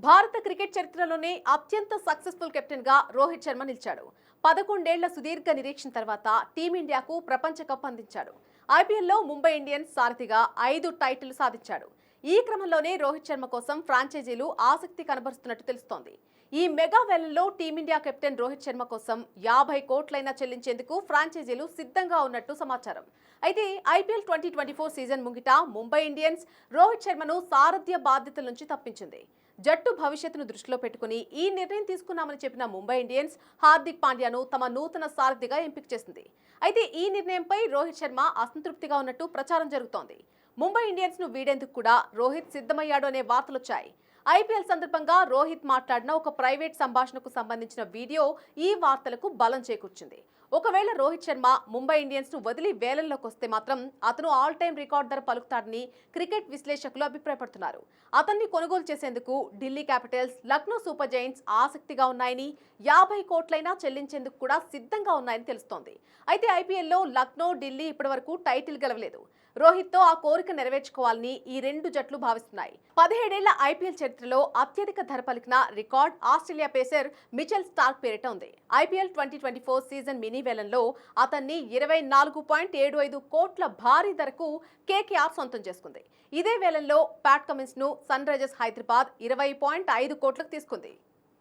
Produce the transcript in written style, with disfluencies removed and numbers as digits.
భారత క్రికెట్ చరిత్రలోనే అత్యంత సక్సెస్ఫుల్ కెప్టెన్ గా రోహిత్ శర్మ నిలిచాడు. 11 ఏళ్ల సుదీర్ఘ నిరీక్షణ తర్వాత టీమిండియాకు ప్రపంచ కప్ అందించాడు. ఐపీఎల్లో ముంబై ఇండియన్స్ సారథిగా 5 టైటిల్ సాధించాడు. ఈ క్రమంలోనే రోహిత్ శర్మ కోసం ఫ్రాంచైజీలు ఆసక్తి కనబరుస్తున్నట్టు తెలుస్తోంది. ఈ మెగా వేలంలో టీమిండియా కెప్టెన్ రోహిత్ శర్మ కోసం 50 కోట్లైనా చెల్లించేందుకు ఫ్రాంచైజీలు సిద్ధంగా ఉన్నట్టు సమాచారం. అయితే ఐపీఎల్ 2024 సీజన్ ముంగిట ముంబై ఇండియన్స్ రోహిత్ శర్మను సారథ్య బాధ్యతల నుంచి తప్పించింది. జట్టు భవిష్యత్తును దృష్టిలో పెట్టుకుని ఈ నిర్ణయం తీసుకున్నామని చెప్పిన ముంబై ఇండియన్స్ హార్దిక్ పాండ్యాను తమ నూతన సారథిగా ఎంపిక చేసింది. అయితే ఈ నిర్ణయంపై రోహిత్ శర్మ అసంతృప్తిగా ఉన్నట్టు ప్రచారం జరుగుతోంది. ముంబై ఇండియన్స్ ను వీడేందుకు కూడా రోహిత్ సిద్ధమయ్యాడు అనే వార్తలొచ్చాయి. ఐపీఎల్ సందర్భంగా రోహిత్ మాట్లాడిన ఒక ప్రైవేట్ సంభాషణకు సంబంధించిన వీడియో ఈ వార్తలకు బలం చేకూర్చింది. ఒకవేళ రోహిత్ శర్మ ముంబై ఇండియన్స్ ను వదిలి వేలంలోకి వస్తే మాత్రం అతను ఆల్ టైమ్ రికార్డ్ ధర పలుకుతాడని క్రికెట్ విశ్లేషకులు అభిప్రాయపడుతున్నారు. అతన్ని కొనుగోలు చేసేందుకు Delhi Capitals, Lucknow super Giants ఆసక్తిగా ఉన్నాయని, 50 కోట్లైనా చెల్లించేందుకు కూడా సిద్ధంగా ఉన్నాయని తెలుస్తోంది. అయితే ఐపీఎల్లో లక్నో, ఢిల్లీ ఇప్పటివరకు టైటిల్ గెలవలేదు. రోహిత్ తో ఆ కోరిక నెరవేర్చుకోవాలని ఈ రెండు జట్లు భావిస్తున్నాయి. 17 ఏళ్ల ఐపీఎల్ చరిత్రలో అత్యధిక ధర పలికిన record Australia pacer Mitchell Starc పేరిట ఉంది. ఐపీఎల్ 2024 సీజన్ మినీ వేలంలో అతన్ని 24.75 కోట్ల భారీ ధరకు కేకేఆర్ సొంతం చేసుకుంది. ఇదే వేలంలో ప్యాట్ కమిన్స్ ను సన్ రైజర్స్ హైదరాబాద్ 20.5 కోట్లకు తీసుకుంది.